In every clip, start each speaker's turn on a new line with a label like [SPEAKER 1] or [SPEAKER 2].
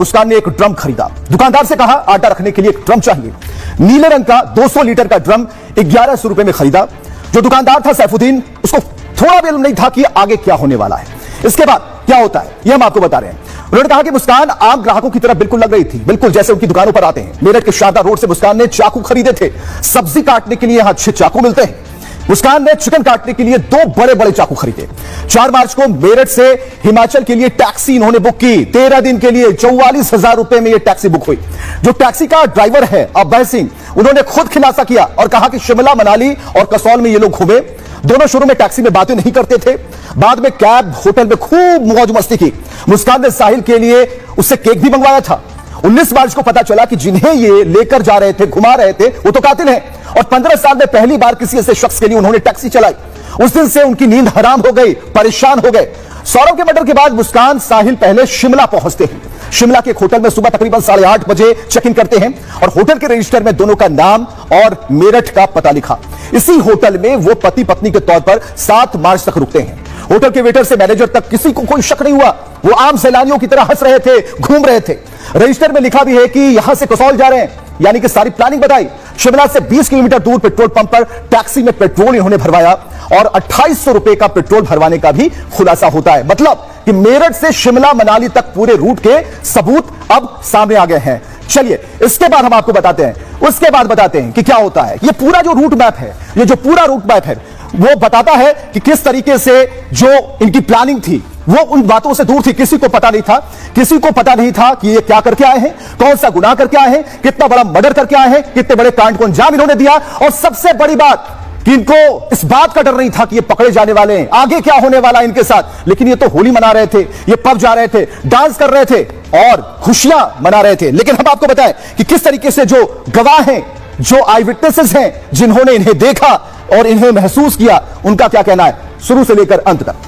[SPEAKER 1] मुस्कान ने एक ड्रम खरीदा। दुकानदार से कहा आटा रखने के लिए एक ड्रम चाहिए। नीले रंग का 200 लीटर का ड्रम 1100 रुपए में खरीदा। जो दुकानदार था सैफुद्दीन, उसको थोड़ा भी इल्म नहीं था कि आगे क्या होने वाला है, इसके बाद क्या होता है, यह हम आपको बता रहे हैं। उन्होंने कहा कि मुस्कान आम ग्राहकों की तरह बिल्कुल लग रही थी, बिल्कुल जैसे उनकी दुकानों पर आते हैं। मेरठ के शारदा रोड से मुस्कान ने चाकू खरीदे थे। सब्जी काटने के लिए यहां अच्छे चाकू मिलते हैं। मुस्कान ने चिकन काटने के लिए 2 बड़े बड़े चाकू खरीदे। 4 मार्च को मेरठ से हिमाचल के लिए टैक्सी इन्होंने बुक की। 13 दिन के लिए 44,000 रुपए में यह टैक्सी बुक हुई। जो टैक्सी का ड्राइवर है अभय सिंह, उन्होंने खुद खुलासा किया और कहा कि शिमला, मनाली और कसौल में ये लोग घूमे। दोनों शुरू में टैक्सी में बातें नहीं करते थे, बाद में कैब, होटल में खूब मौज मस्ती की। मुस्कान ने साहिल के लिए उससे केक भी मंगवाया था। 19 मार्च को पता चला कि जिन्हें ये लेकर जा रहे थे, घुमा रहे थे, वो तो कातिल हैं और 15 साल में पहली बार किसी ऐसे शख्स के लिए उन्होंने टैक्सी चलाई। उस दिन से उनकी नींद हराम हो गई, परेशान हो गए। सौरभ के मर्डर के बाद मुस्कान, साहिल पहले शिमला पहुंचते हैं। शिमला के एक होटल में सुबह तकरीबन 8:30 बजे चेक इन करते हैं और होटल के रजिस्टर में दोनों का नाम और मेरठ का पता लिखा। इसी होटल में वो पति पत्नी के तौर पर 7 मार्च तक रुकते हैं। होटल के वेटर से मैनेजर तक किसी को कोई शक नहीं हुआ। वो आम सैलानियों की तरह हंस रहे थे, घूम रहे थे। रजिस्टर में लिखा भी है कि यहां से कसौल जा रहे हैं, यानी कि सारी प्लानिंग बताई। शिमला से 20 किलोमीटर दूर पेट्रोल पंप पर टैक्सी में पेट्रोल इन्होंने भरवाया और 2800 रुपए का पेट्रोल भरवाने का भी खुलासा होता है। मतलब कि मेरठ से शिमला, मनाली तक पूरे रूट के सबूत अब सामने आ गए हैं। चलिए इसके बाद हम आपको बताते हैं, उसके बाद बताते हैं कि क्या होता है। ये पूरा जो रूट मैप है, ये जो पूरा रूट मैप है, वो बताता है कि किस तरीके से जो इनकी प्लानिंग थी वो उन बातों से दूर थी। किसी को पता नहीं था, किसी को पता नहीं था कि ये क्या करके आए हैं, कौन सा गुनाह करके आए हैं, कितना बड़ा मर्डर करके आए हैं, कितने बड़े कांड को अंजाम इन्होंने दिया। और सबसे बड़ी बात कि इनको इस बात का डर नहीं था कि ये पकड़े जाने वाले हैं, आगे क्या होने वाला है इनके साथ। लेकिन ये तो होली मना रहे थे, ये पब जा रहे थे, डांस कर रहे थे और खुशियां मना रहे थे। लेकिन हम आपको बताएं कि किस तरीके से जो गवाह हैं, जो आई विटनेसेस हैं, जिन्होंने इन्हें देखा और इन्हें महसूस किया, उनका क्या कहना है शुरू से लेकर अंत तक।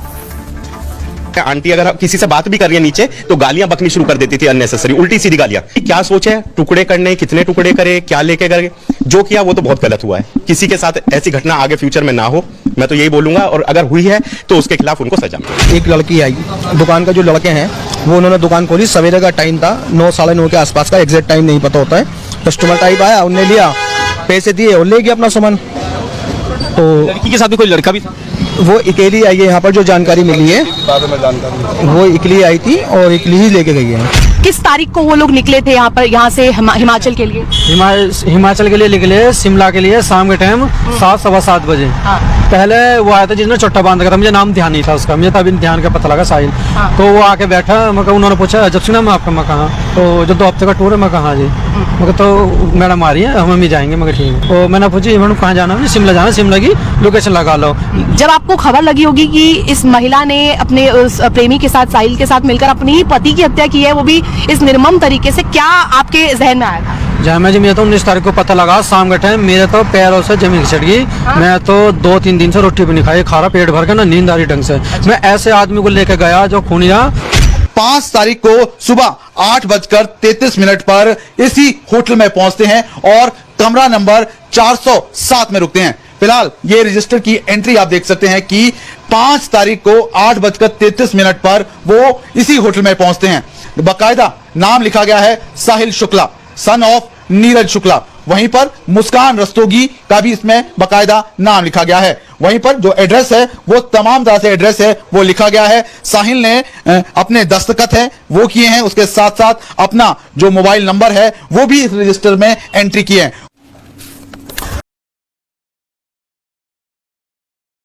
[SPEAKER 2] आंटी अगर किसी से बात भी कर रही है नीचे तो गालियां बकनी शुरू कर देती थी, अननेसेसरी उल्टी सीधी गालियां। क्या सोच है, टुकड़े करने, कितने टुकड़े करे, क्या लेके करे, जो किया वो तो बहुत गलत हुआ है। किसी के साथ ऐसी घटना आगे फ्यूचर में ना हो, मैं तो यही बोलूंगा। और अगर हुई है तो उसके खिलाफ उनको सजा मिले।
[SPEAKER 3] एक लड़की आई, दुकान का जो लड़के हैं वो उन्होंने दुकान खोली। सवेरे का टाइम था, 9 साढ़े 9 के आसपास का, एग्जैक्ट टाइम नहीं पता होता है। कस्टमर टाइप आया, उनने लिया, पैसे दिए और ले गया अपना सामान। तो
[SPEAKER 2] लड़की के साथ भी कोई लड़का भी था?
[SPEAKER 3] वो अकेली आई है, यहाँ पर जो जानकारी मिली है वो अकेली आई थी और अकेली ही लेके गई है।
[SPEAKER 4] किस तारीख को वो लोग निकले थे यहाँ से हिमाचल के लिए?
[SPEAKER 3] हिमाचल के लिए निकले, शिमला के लिए शाम के टाइम 7 सवा 7 बजे। पहले वो आया था जिसने चट्टा बांध रखा था, मुझे नाम ध्यान नहीं था उसका, मुझे तभी ध्यान का पता लगा साहिल। तो वो आके बैठा, मगर उन्होंने पूछा जब सुना मैं आपका, मैं कहा तो जो 2 हफ्ते का टूर है, मैं कहा जी, मगर तो मैडम आ रही है, हम भी जाएंगे, मगर ठीक है। तो मैंने पूछी मैडम कहाँ जाना है, शिमला जाना, शिमला की लोकेशन लगा लो।
[SPEAKER 4] जब आपको खबर लगी होगी कि इस महिला ने अपने उस प्रेमी के साथ, साहिल के साथ मिलकर अपने ही पति की हत्या की है, वो भी इस निर्मम तरीके से, क्या आपके जहन में आया था?
[SPEAKER 3] जहाँ मैं मुझे तो 19 तारीख को पता लगा शाम के टाइम, मेरे तो पैरों से जमीन खिसक गई। मैं तो 2-3 दिन से रोटी भी नहीं खाई, खा रहा पेट भर के, ना नींद आ रही ढंग से। मैं ऐसे आदमी को लेकर गया जो खूनिया।
[SPEAKER 5] 5 तारीख को सुबह 8:33 पर इसी होटल में पहुंचते हैं और कमरा नंबर 407 में रुकते हैं। फिलहाल ये रजिस्टर की एंट्री आप देख सकते हैं कि 5 तारीख को 8:33 पर वो इसी होटल में पहुंचते हैं। बाकायदा नाम लिखा गया है साहिल शुक्ला, सन ऑफ नीरज शुक्ला। वहीं पर मुस्कान रस्तोगी का भी इसमें बाकायदा नाम लिखा गया है। वहीं पर जो एड्रेस है वो तमाम तरह से एड्रेस है वो लिखा गया है। साहिल ने अपने दस्तखत है वो किए हैं, उसके साथ साथ अपना जो मोबाइल नंबर है वो भी इस रजिस्टर में एंट्री किए हैं।